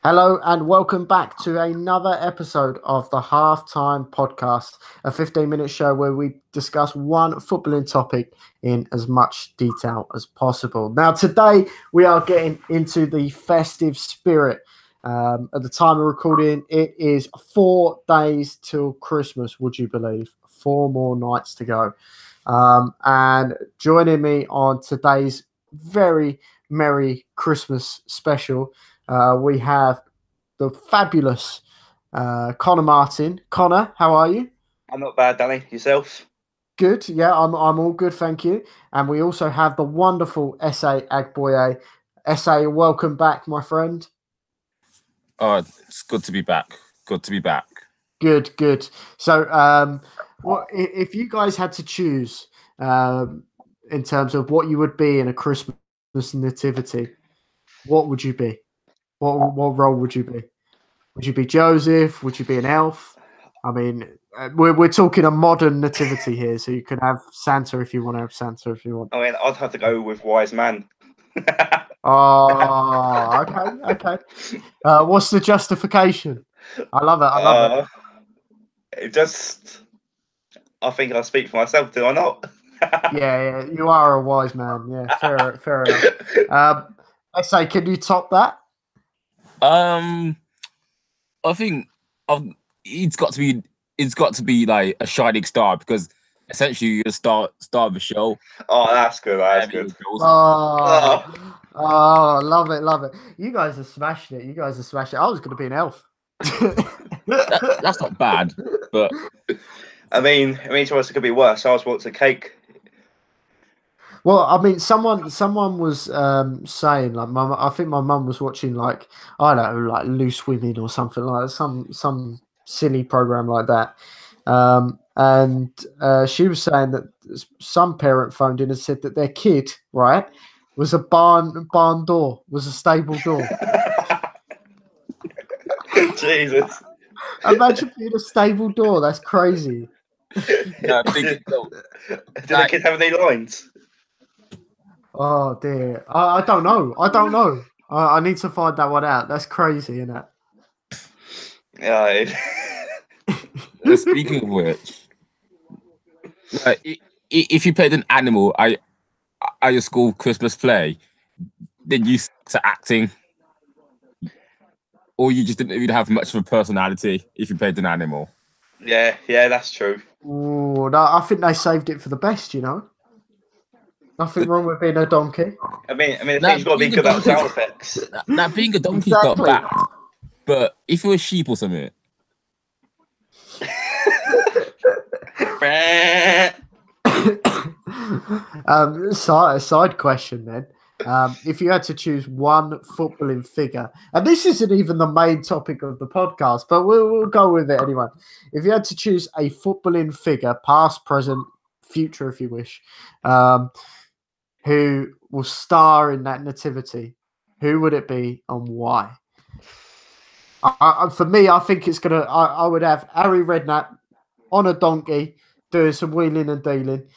Hello and welcome back to another episode of the Halftime Podcast, a 15-minute show where we discuss one footballing topic in as much detail as possible. Now, today we are getting into the festive spirit. At the time of recording, it is 4 days till Christmas, would you believe? 4 more nights to go. And joining me on today's very Merry Christmas special, we have the fabulous Conor Martin. Conor, how are you? I'm not bad, Danny. Yourself? Good. Yeah, I'm all good, thank you. And we also have the wonderful SA Agboaye. SA, welcome back, my friend. Oh, it's good to be back. Good to be back. Good, good. So, what if you guys had to choose in terms of what you would be in a Christmas nativity? What would you be? What role would you be? Would you be Joseph? Would you be an elf? I mean, we're talking a modern nativity here, so you can have Santa if you want to have Santa if you want. I mean, I'd have to go with Wise Man. Oh, okay. What's the justification? I love it. I think I speak for myself, do I not? Yeah, you are a wise man. Yeah, fair enough. I say, can you top that? I think it's got to be like a shining star because essentially you're the star of the show. Oh, that's good. That's good. Oh, love it. You guys are smashing it. I was going to be an elf. That's not bad, but I mean, to us it could be worse. I was what's a cake. Well, I mean, someone was saying like, I think my mum was watching like I don't know, like Loose Women or something like that, some silly program like that, and she was saying that some parent phoned in and said that their kid, right, was a barn door, was a stable door. Jesus! Imagine being a stable door. That's crazy. No, I think Did the kid have any lines? Oh dear, I don't know. I need to find that one out. That's crazy, isn't it? Yeah. Speaking of which, if you played an animal at your school Christmas play, then you stuck to acting, or you just didn't really have much of a personality if you played an animal. Yeah, that's true. Oh no, I think they saved it for the best. You know. Nothing wrong with being a donkey. I mean, the thing's got to be good at sound effects. Now, being a donkey's not bad, but if you're a sheep or something. Side question then. If you had to choose one footballing figure, and this isn't even the main topic of the podcast, but we'll go with it anyway. If you had to choose a footballing figure, past, present, future, if you wish, who will star in that nativity, who would it be and why? For me, I think it's gonna. I would have Harry Redknapp on a donkey doing some wheeling and dealing,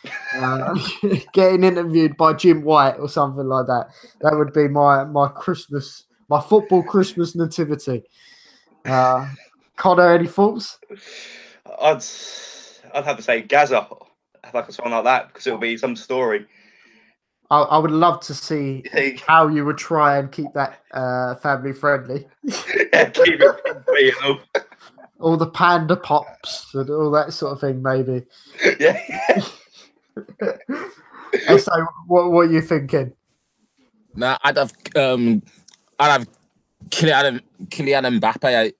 getting interviewed by Jim White or something like that. That would be my football Christmas nativity. Conor, any thoughts? I'd have to say Gaza, like a song like that, because it'll be some story. I would love to see how you would try and keep that family friendly. Yeah, keep it all the panda pops and all that sort of thing, maybe. Yeah. So, what are you thinking? Nah, I'd have Kylian Mbappe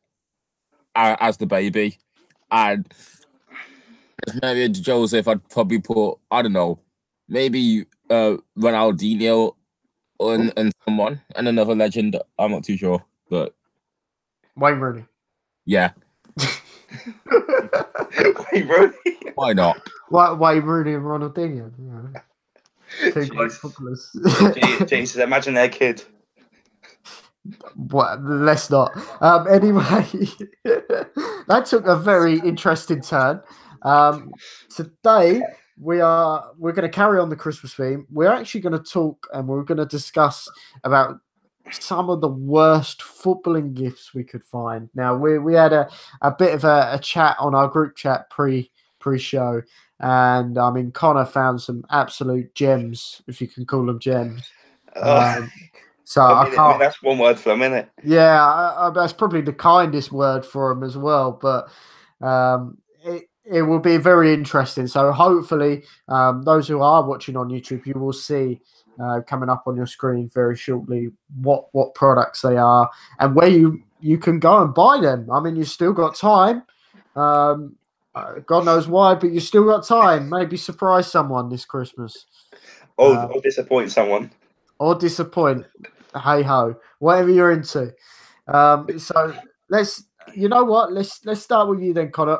as the baby, and if maybe Joseph, I'd probably put, I don't know, maybe Ronaldinho and someone and another legend. I'm not too sure, but Wayne Rooney. Yeah. Wayne Rooney. Why not? Wayne Rooney and Ronaldinho. Yeah. Two great footballers. Jesus, imagine their kid. Well, let's not. Anyway, that took a very interesting turn. Today we're going to carry on the Christmas theme. We're actually going to talk and we're going to discuss about some of the worst footballing gifts we could find. Now we had a bit of a chat on our group chat pre-show, and I mean Conor found some absolute gems, if you can call them gems. So I mean, that's one word for them, isn't it? Yeah, that's probably the kindest word for them as well. But it will be very interesting. So hopefully, those who are watching on YouTube, you will see coming up on your screen very shortly what products they are and where you can go and buy them. I mean, you've still got time. God knows why, but you still got time. Maybe surprise someone this Christmas. Or disappoint someone. Or disappoint. Hey ho, whatever you're into. So you know what? Let's start with you then, Conor.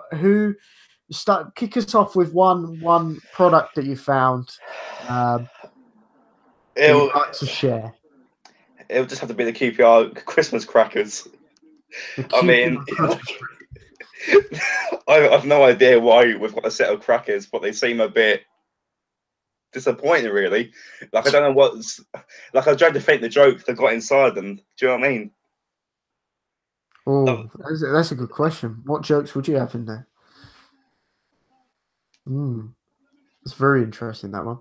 Kick us off with one product that you found that you'd like to share. It'll just have to be the QPR Christmas crackers. I mean, I've no idea why we've got a set of crackers, but they seem a bit disappointing, really. Like, I don't know what's... Like, I tried to think the joke that got inside them. Do you know what I mean? Oh, that's a good question. What jokes would you have in there? It's very interesting, that one.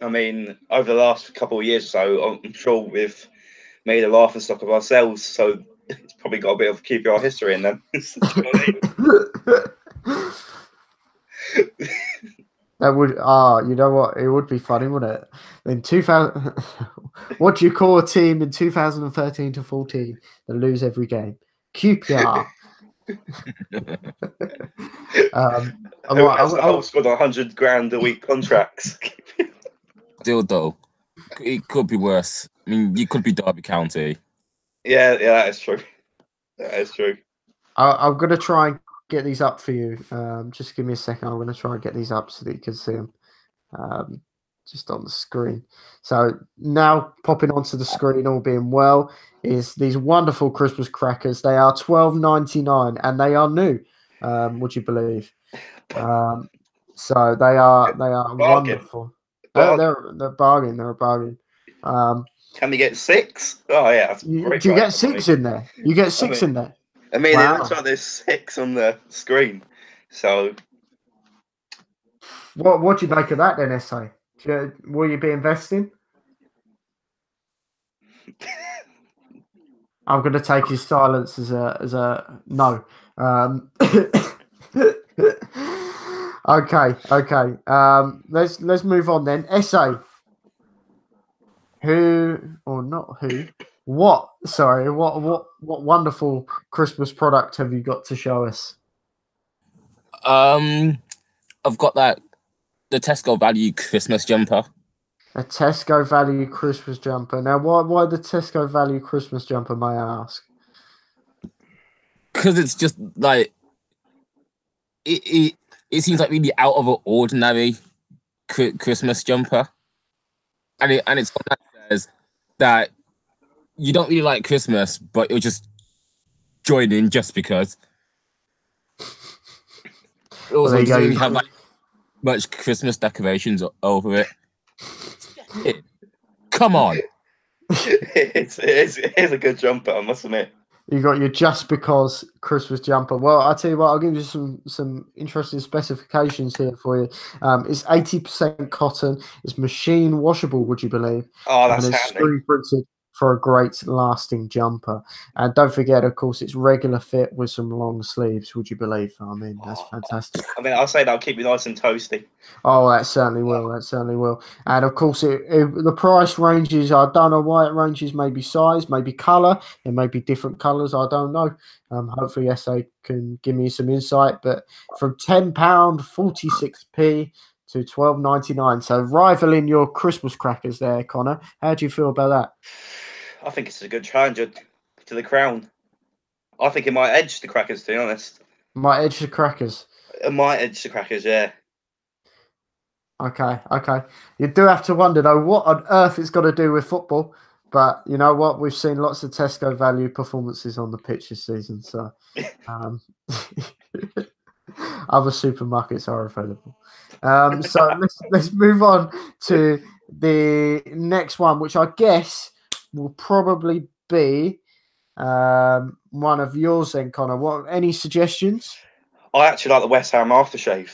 I mean, over the last couple of years or so, I'm sure we've made a laughing stock of ourselves, so it's probably got a bit of QPR history in them. Do you know what I mean? That would you know what? It would be funny, wouldn't it? In 2000, what do you call a team in 2013 to 14 that lose every game? QPR. Who has the whole squad on $100,000 a week contracts? Still, though, it could be worse. I mean, you could be Derby County. Yeah, that is true. That is true. I'm gonna try and get these up for you. Just give me a second. I'm gonna try and get these up so that you can see them. Just on the screen. So now popping onto the screen, all being well, is these wonderful Christmas crackers. They are $12.99 and they are new. Would you believe? So they are wonderful. They're bargain. They're a bargain. Can we get 6? Oh yeah, that's great. Do you get 6 in there? You get 6 in there. I mean, wow. It looks like there's 6 on the screen. So, what do you make of that then, SA? Will you be investing? I'm going to take his silence as a no. Okay. Let's move on then. SA. What wonderful Christmas product have you got to show us? I've got the Tesco Value Christmas jumper. A Tesco Value Christmas jumper. Now, why the Tesco Value Christmas jumper, may I ask? Because it's just like it seems like really out of an ordinary Christmas jumper, and it's one that says that you don't really like Christmas, but you'll just join in just because. It also doesn't really have like much Christmas decorations over it. Come on. It is a good jumper, I must admit. You got your just because Christmas jumper. Well, I'll tell you what, I'll give you some interesting specifications here for you. It's 80% cotton. It's machine washable, would you believe? Oh, that's and it's handy. Screen printed for a great lasting jumper. And don't forget, of course, it's regular fit with some long sleeves, would you believe? I mean, that's fantastic. I mean, I'll say that'll keep you nice and toasty. Oh, that certainly will. That certainly will. And of course, the price ranges, I don't know why it ranges, maybe size, maybe colour. It may be different colours, I don't know. Hopefully, SA can give me some insight. But from £10.46p to $12.99. So rivaling your Christmas crackers there, Conor. How do you feel about that? I think it's a good challenger to the crown. I think it might edge the crackers, to be honest. Might edge the crackers? It might edge the crackers, yeah. Okay. You do have to wonder, though, what on earth it's got to do with football. But you know what? We've seen lots of Tesco Value performances on the pitch this season. So other supermarkets are available. So let's move on to the next one, which I guess will probably be one of yours then, Connor. What? Any suggestions? I actually like the West Ham aftershave.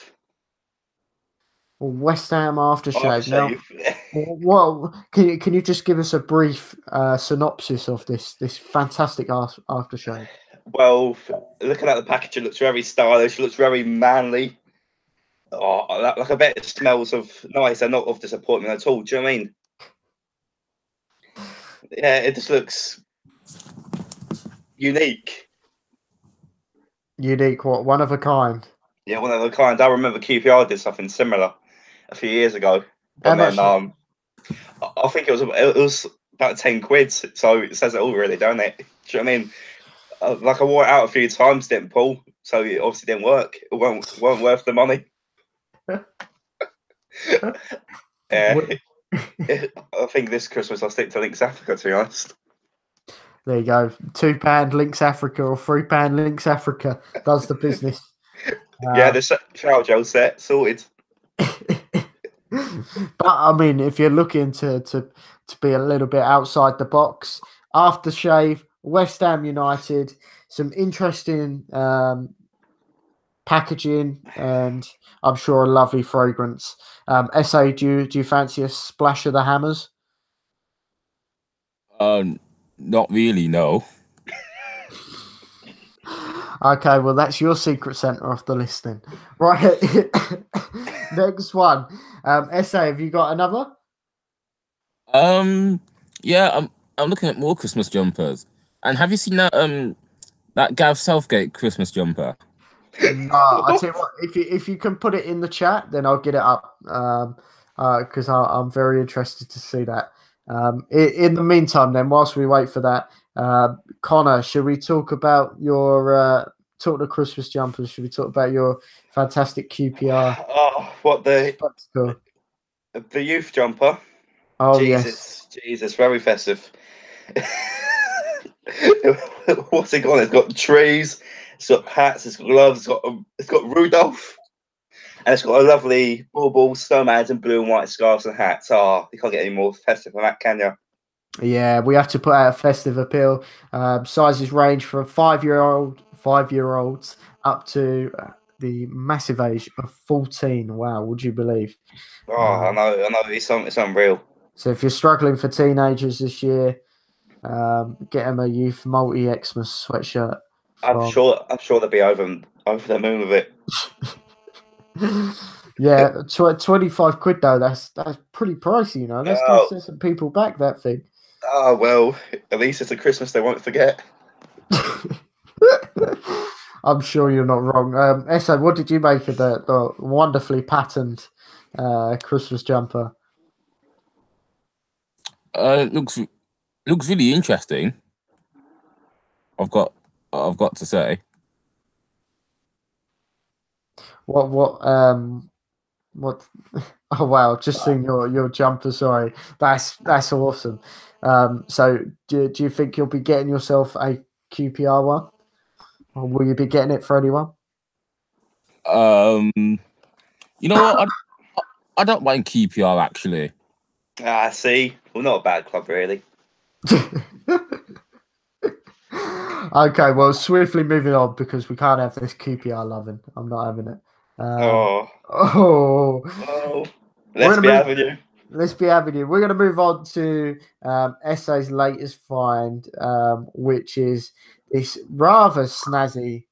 Well, West Ham aftershave. Now, Aftershave. what can you just give us a brief synopsis of this fantastic aftershave? Well, looking at the package, it looks very stylish. It looks very manly. Oh, like I bet it smells of nice and not of disappointment at all. Do you know what I mean? Yeah, it just looks unique. Unique, what? One of a kind. Yeah, one of the kind. I remember QPR did something similar a few years ago, How but then much? I think it was about 10 quid. So it says it all, really, don't it? Do you know what I mean? Like I wore it out a few times, didn't pull, so it obviously didn't work. It weren't worth the money. Yeah, I think this Christmas I'll stick to Links Africa, to be honest. There you go. £2 Links Africa or £3 Links Africa does the business. Yeah, the shower gel set sorted. But I mean, if you're looking to be a little bit outside the box, aftershave, West Ham United, some interesting packaging, and I'm sure a lovely fragrance. SA, do you fancy a splash of the hammers? Not really, no. Okay, well, that's your secret center off the list then. Right. Next one. SA, have you got another? Yeah, I'm looking at more Christmas jumpers. And have you seen that Gav Southgate Christmas jumper? No, I'll tell you what, if you can put it in the chat, then I'll get it up. Because I'm very interested to see that. In the meantime, then, whilst we wait for that, Connor, should we talk about your talk the Christmas jumpers? Should we talk about your fantastic QPR Oh, what spectacle? the youth jumper? Oh Jesus, very festive. What's it got? It's got trees, it's got hats, it's got gloves, it's got Rudolph, and it's got a lovely bauble, snowmans, and blue and white scarves and hats. Oh, you can't get any more festive than that, can you? Yeah, we have to put out a festive appeal. Sizes range from 5-year-olds up to the massive age of 14. Wow, would you believe? Oh, I know, it's unreal. So if you're struggling for teenagers this year, get them a youth multi-Xmas sweatshirt. I'm sure they'll be over the moon with it. Yeah, 25 quid though. That's pretty pricey, you know. That's going to set some people back. That thing. Oh well, at least it's a Christmas they won't forget. I'm sure you're not wrong. Essa, what did you make of the wonderfully patterned Christmas jumper? It looks really interesting. I've got to say. What? Oh wow! Just seeing your jumper. Sorry, that's awesome. So do you think you'll be getting yourself a QPR one, or will you be getting it for anyone? You know what? I don't mind QPR actually. See, we're not a bad club, really. Okay, well, swiftly moving on because we can't have this QPR loving. I'm not having it. Let's be having you. We're going to move on to SA's latest find, which is this rather snazzy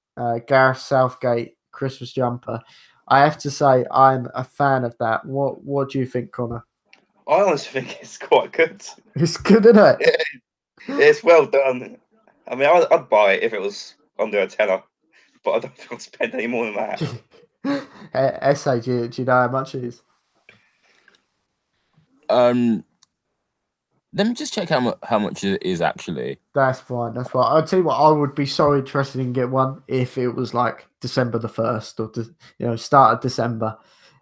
Gareth Southgate Christmas jumper. I have to say, I'm a fan of that. What do you think, Connor? I honestly think it's quite good. It's good, isn't it? Yeah, it's well done. I mean, I'd buy it if it was under a tenner, but I don't think I'd spend any more than that. SA, do you know how much it is? Let me just check how much it is actually. That's fine. I'll tell you what, I would be so interested in get one if it was like December the 1st or start of December.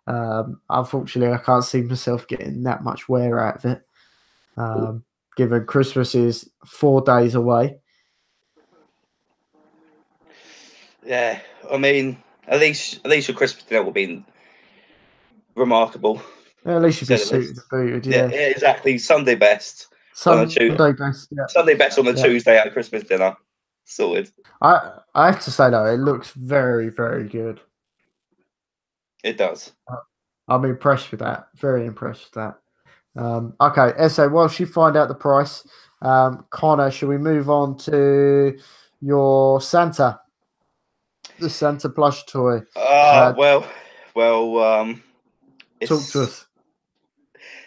Unfortunately, I can't see myself getting that much wear out of it. Given Christmas is 4 days away. Yeah, I mean, at least your Christmas dinner will be remarkable. At least you'd be suited and booted, yeah, exactly. Sunday best, Sunday best. Yeah. Sunday best on the Tuesday at Christmas dinner. Sorted. I have to say though, it looks very, very good. It does. I'm impressed with that. Very impressed with that. Okay, Essay, whilst you find out the price, Connor, should we move on to your Santa? The Santa plush toy. Well, talk to us.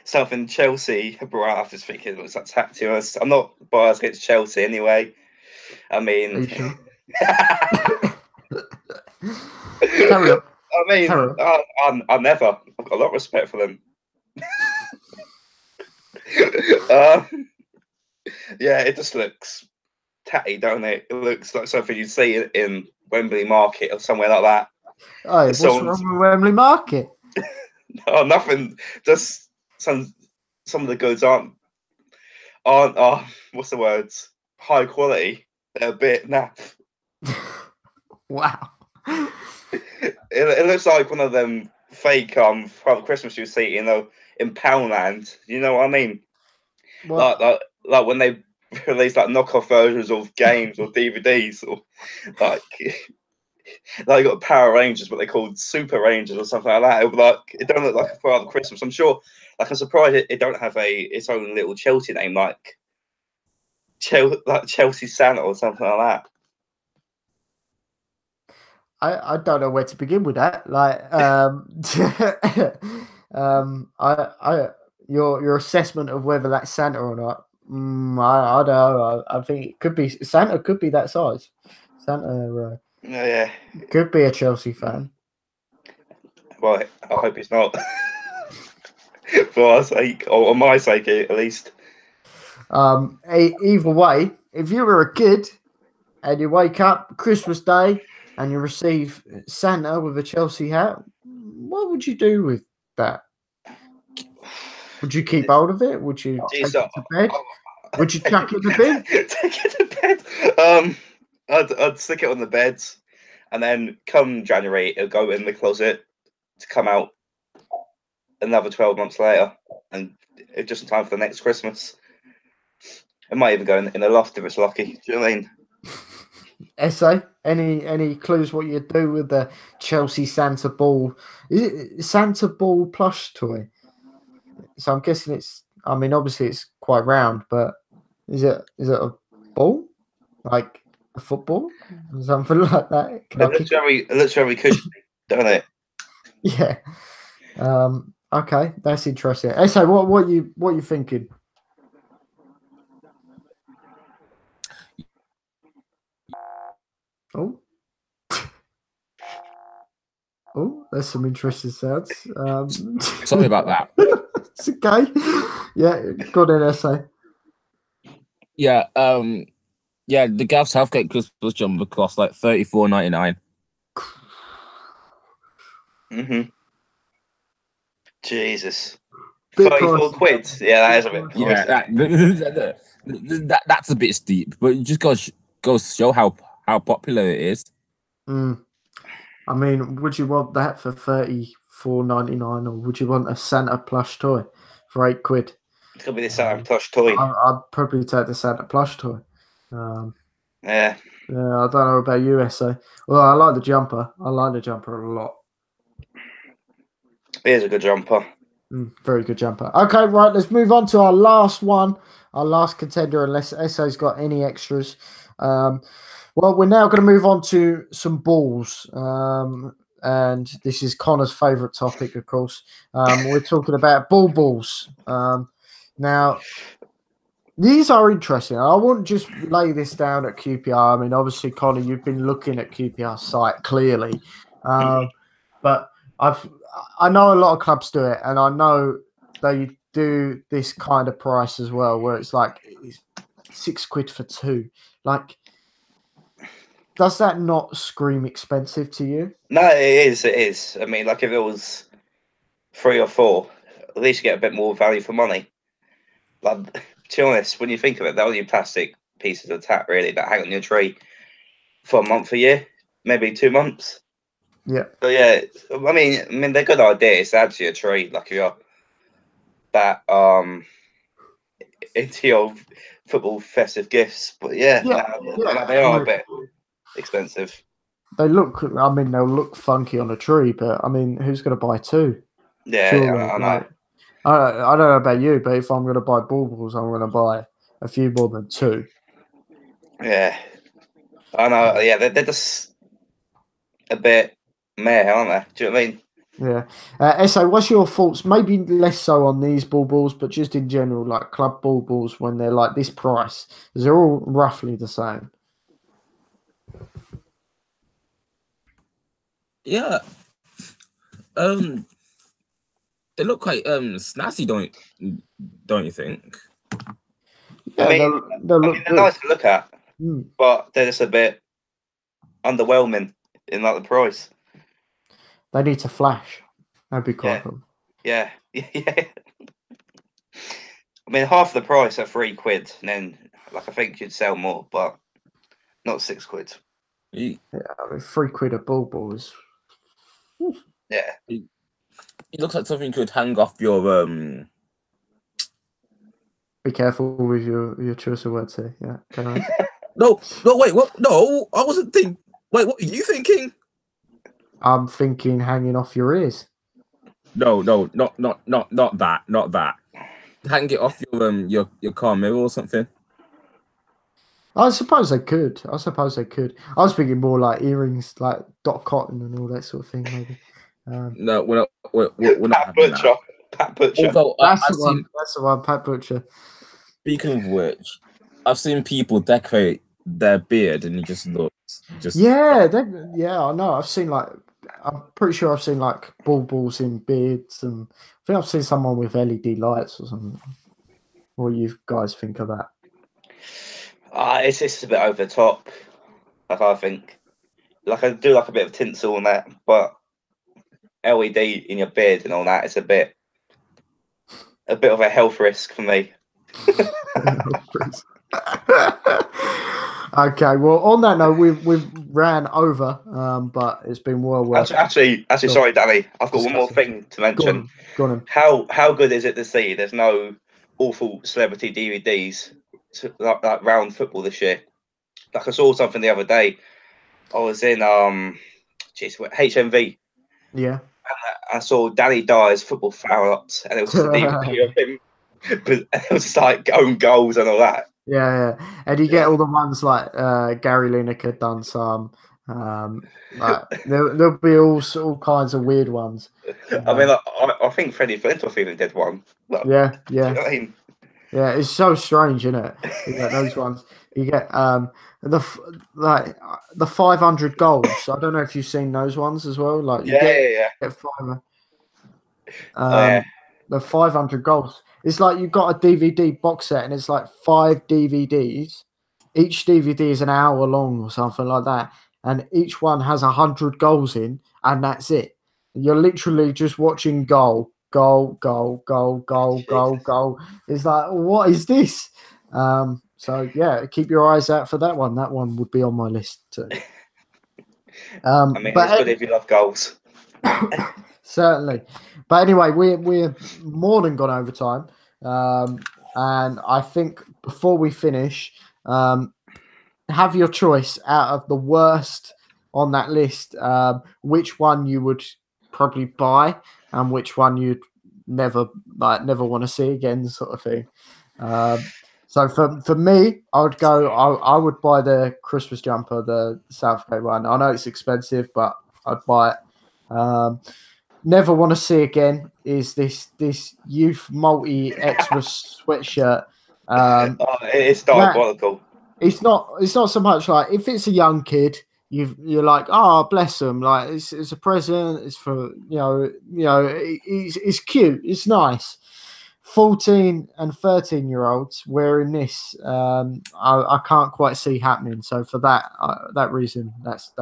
Something Chelsea brought out. I was thinking it was like tactics. I'm not biased against Chelsea anyway. I mean, are you sure? Carry on. I mean, I never. I've got a lot of respect for them. Yeah, it just looks tatty, don't it? It looks like something you'd see in Wembley Market or somewhere like that. Oh, what's wrong with Wembley Market? Oh, nothing. Just some of the goods aren't what's the words? High quality. They're a bit naff. Wow. It looks like one of them fake Father Christmas you see in Poundland. You know what I mean? What? Like when they release like knockoff versions of games or DVDs or like you got Power Rangers, but they're called Super Rangers or something like that. It don't look like a Father Christmas. I'm sure. Like I'm surprised it don't have its own little Chelsea name like Chelsea Santa or something like that. I don't know where to begin with that. Like, your assessment of whether that's Santa or not. I don't know. I think it could be Santa. Could be that size. Santa. Yeah. Could be a Chelsea fan. Well, I hope it's not. For our sake, or on my sake, at least. Either way, if you were a kid and you wake up Christmas Day and you receive Santa with a Chelsea hat, what would you do with that? Would you keep hold of it? Would you take it to bed? Would you chuck it in the bin? Take it to bed. I'd stick it on the bed, and then come January, it'll go in the closet to come out another 12 months later, and it's just in time for the next Christmas. It might even go in the loft if it's lucky. Do you know what I mean? Essay, any clues what you'd do with the Chelsea Santa ball? Is it Santa ball plush toy? So I'm guessing it's. I mean, obviously it's quite round, but is it a ball, like a football, or something like that? It looks very cushy, doesn't it? Yeah. Okay, that's interesting. Essay, what you thinking? Oh. Oh, there's some interesting sounds. Sorry about that. It's okay. Yeah, got an essay. Yeah, the Gav Southgate Christmas jumper cost like $34.99. Jesus. Bit 34 quid. Yeah, that is a bit pricey. Yeah, that's a bit steep, but it just goes to show how popular it is. I mean, would you want that for $34.99, or would you want a Santa plush toy for £8? It's gonna be the Santa plush toy. I'd probably take the Santa plush toy. Yeah. Yeah, I don't know about you, SA. Well, I like the jumper. I like the jumper a lot. It is a good jumper. Very good jumper. Okay, right, let's move on to our last one, our last contender, unless SA's got any extras. Well, we're now going to move on to some balls. And this is Connor's favourite topic, of course. We're talking about balls. Now, these are interesting. I wouldn't just lay this down at QPR. I mean, obviously, Connor, you've been looking at QPR's site clearly. But I know a lot of clubs do it, and I know they do this kind of price as well, where it's like it's £6 for two. Like, does that not scream expensive to you? No, it is. It is. I mean, like if it was 3 or 4, at least you get a bit more value for money. Like, to be honest, when you think of it, they're only plastic pieces of tat really that hang on your tree for a month, a year, maybe 2 months. Yeah. So yeah, I mean, they're good ideas to add to your tree, like you're that into your football festive gifts. But yeah, now they are a bit expensive. They look. I mean, they'll look funky on a tree, but I mean, who's going to buy two? Yeah, Surely, I know. I don't know about you, but if I'm going to buy baubles, I'm going to buy a few more than two. Yeah, I know. Yeah, they're just a bit meh, aren't they? Do you know what I mean? Yeah. So what's your thoughts? Maybe less so on these baubles, but just in general, like club baubles when they're like this price, because they're all roughly the same. Yeah. They look quite snazzy, don't you think? Yeah, I mean, they'll look they're good. nice to look at, but they're just a bit underwhelming in like the price. They need to flash. That'd be quite cool. Yeah. I mean, half the price at £3, and then like I think you'd sell more, but not £6. Yeah, I mean, £3 a bauble is. Yeah. It looks like something you could hang off your Be careful with your choice of words here. Yeah, carry on. No, wait, what? No, I wasn't thinking. Wait, what are you thinking? I'm thinking hanging off your ears. No, not that. Hang it off your car mirror or something. I suppose they could. I was thinking more like earrings, like dot cotton and all that sort of thing, maybe. No, we're not having that. Pat Butcher. Although That's the one, Pat Butcher. Speaking of which, I've seen people decorate their beard and it just looks Yeah, I know. I'm pretty sure I've seen like baubles in beards, and I think I've seen someone with LED lights or something. What do you guys think of that? It's just a bit over the top. Like I think, like I do like a bit of tinsel on that, but LED in your beard and all that is a bit of a health risk for me. Okay, well, on that note, we've ran over, but it's been well worth. Actually, sorry, Danny, I've got one more thing to mention. Go on. How good is it to see there's no awful celebrity DVDs like round football this year? Like I saw something the other day. I was in HMV. Yeah. I saw Danny Dyer's football foul ups, and it was a DVD of him. But it was like own goals and all that. Yeah. And you get all the ones like Gary Lineker done some. Like there'll be all kinds of weird ones. I mean, I think Freddie Flintoff even did one. Like, yeah. You know what I mean? Yeah, it's so strange, isn't it? You get those ones. You get the 500 goals. I don't know if you've seen those ones as well. Like you get 500. The 500 goals. It's like you've got a DVD box set, and it's like 5 DVDs. Each DVD is an hour long or something like that, and each one has 100 goals in, and that's it. You're literally just watching goal. It's like, what is this? So yeah, keep your eyes out for that one. That one would be on my list too. I mean, it's good if you love goals. Certainly. But anyway, we're more than gone over time. And I think before we finish, have your choice out of the worst on that list. Which one you would probably buy, and which one you'd never want to see again, sort of thing. So for me, I would go. I would buy the Christmas jumper, the Southgate one. I know it's expensive, but I'd buy it. Never want to see again is this youth multi Xmas sweatshirt. It's diabolical. It's not so much like if it's a young kid, you're like, oh, bless them, like it's a present. It's for it's cute. It's nice. 14 and 13-year-olds wearing this, I can't quite see happening. So for that reason, that's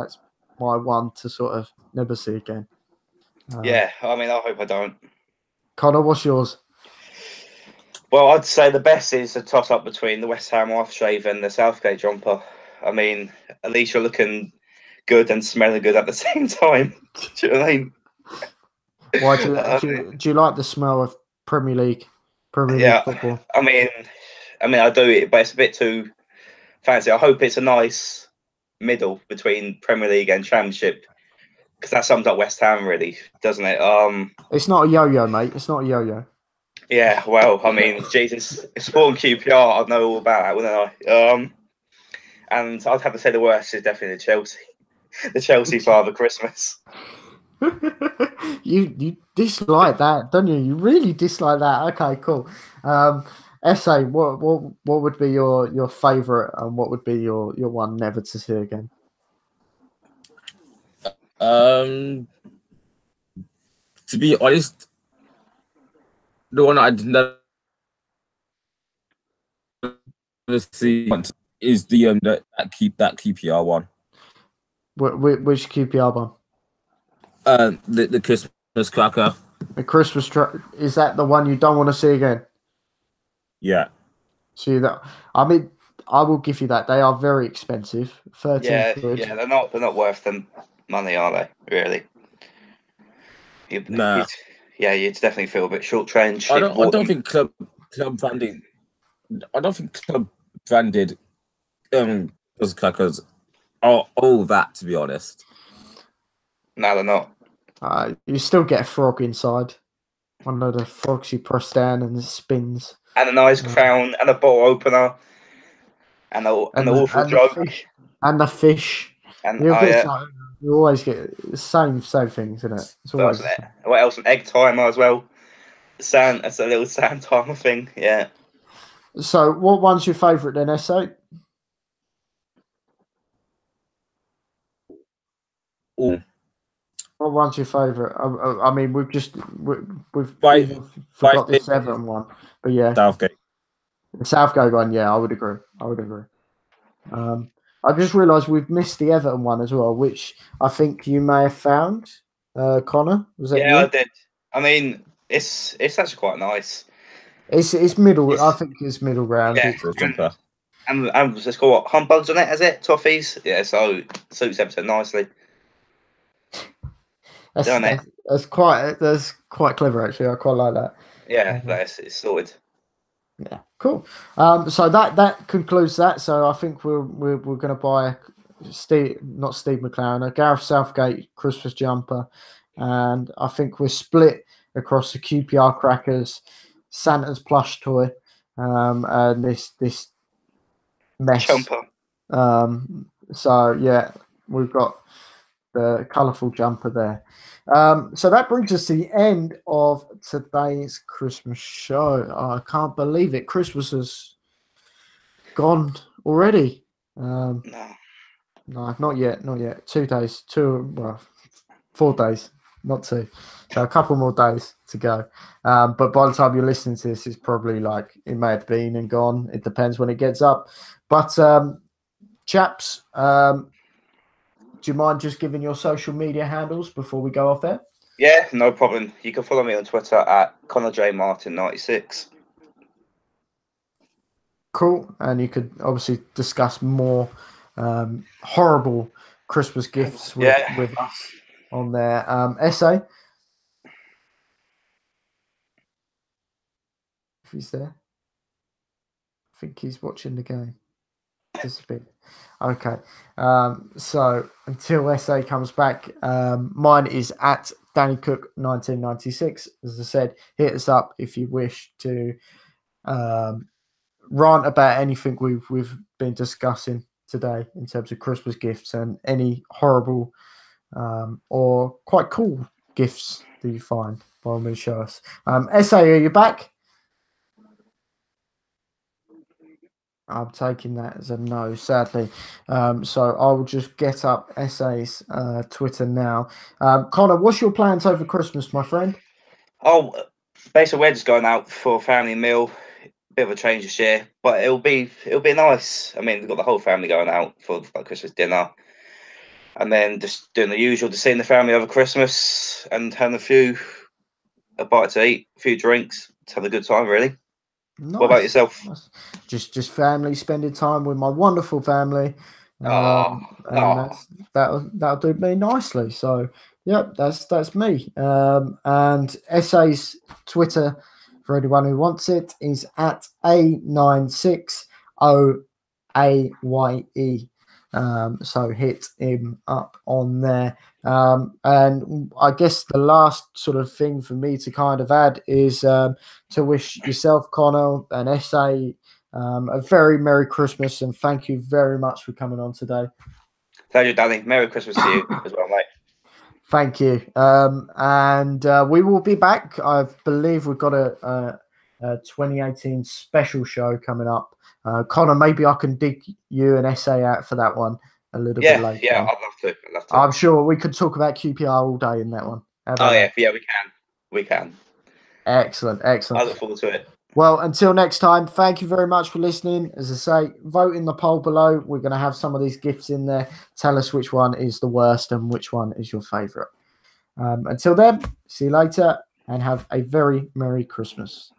my one to sort of never see again. Yeah, I mean, I hope I don't. Conor, what's yours? Well, I'd say the best is a toss-up between the West Ham aftershave and the Southgate jumper. I mean, at least you're looking good and smelling good at the same time. Do you know what I mean? Why do you like the smell of Premier League football? I mean, I mean, I do it, but it's a bit too fancy. I hope it's a nice middle between Premier League and Championship, because that sums up West Ham, really, doesn't it? It's not a yo-yo, mate. It's not a yo-yo. Yeah, well, I mean, Jesus, it's Sport and QPR. I'd know all about that, wouldn't I? And I'd have to say the worst is definitely the Chelsea Father Christmas. You dislike that, don't you? You really dislike that. Okay, cool. SA, what would be your favourite, and what would be your one never to see again? To be honest, the one I'd never see is the that QPR one. Which QPR one? The Christmas cracker. The Christmas truck, is that the one you don't want to see again? Yeah. See that? I mean, I will give you that. They are very expensive. 13 quid. Yeah, they're not worth the money, are they? Really? Nah. You'd definitely feel a bit short-changed. I don't think club branding. I don't think club branded Christmas crackers are all that, to be honest. No, they're not. You still get a frog inside. One of the frogs you press down and it spins. And a nice crown and a bottle opener and the awful joke. And the fish. And you always get the same things, isn't it? It's always what else? An egg timer as well. That's a little sand timer thing. Yeah. So, what one's your favourite then, SA? Ooh. What one's your favourite? I mean, we've forgot this Everton one, but yeah, Southgate. The Southgate one. Yeah, I would agree. I just realised we've missed the Everton one as well, which I think you may have found. Conor, was that you? Yeah, I did. I mean, it's actually quite nice. It's middle. I think it's middle ground. Yeah, and it's got what, humbugs on it, has it? Toffees. Yeah, so suits Everton nicely. That's quite clever, actually. I quite like that. Yeah, it's sorted. Yeah, cool. So that concludes that. So I think we're going to buy Steve McLaren, a Gareth Southgate Christmas jumper, and I think we're split across the QPR crackers, Santa's plush toy, and this mess jumper. So yeah, we've got the colourful jumper there. So that brings us to the end of today's Christmas show. I can't believe it. Christmas has gone already. No, not yet. 2 days. 4 days, not 2. So a couple more days to go. But by the time you're listening to this, it's probably like it may have been and gone. It depends when it gets up. But chaps, do you mind just giving your social media handles before we go off there? Yeah, no problem. You can follow me on Twitter at ConorJMartin96. Cool. And you could obviously discuss more horrible Christmas gifts with us on there. SA, if he's there. I think he's watching the game. Disappeared. Okay. So until SA comes back, mine is at Danny Cook 1996. As I said, hit us up if you wish to rant about anything we've been discussing today in terms of Christmas gifts and any horrible or quite cool gifts that you find. By all means, show us. SA, are you back? I'm taking that as a no, sadly. So I will just get up SA's Twitter now. Conor, what's your plans over Christmas, my friend? Oh, basically we're just going out for a family meal. Bit of a change this year, but it'll be nice. I mean, we've got the whole family going out for like Christmas dinner, and then just doing the usual, just seeing the family over Christmas and having a bite to eat, a few drinks, to have a good time, really. Nice. What about yourself? Nice. Just family, spending time with my wonderful family. That'll do me nicely. So, yep, that's me. And SA's Twitter for anyone who wants it, is at A960AYE. So hit him up on there. And I guess the last sort of thing for me to kind of add is to wish yourself, Conor, and SA a very Merry Christmas, and thank you very much for coming on today. Pleasure, Danny. Merry Christmas to you as well, mate. Thank you. And we will be back. I believe we've got a 2018 special show coming up. Conor, maybe I can dig you an essay out for that one a little bit later. Yeah, I'd love to. I'm sure we could talk about QPR all day in that one. Yeah, we can. Excellent. I look forward to it. Well, until next time, thank you very much for listening. As I say, vote in the poll below. We're going to have some of these gifts in there. Tell us which one is the worst and which one is your favourite. Until then, see you later and have a very Merry Christmas.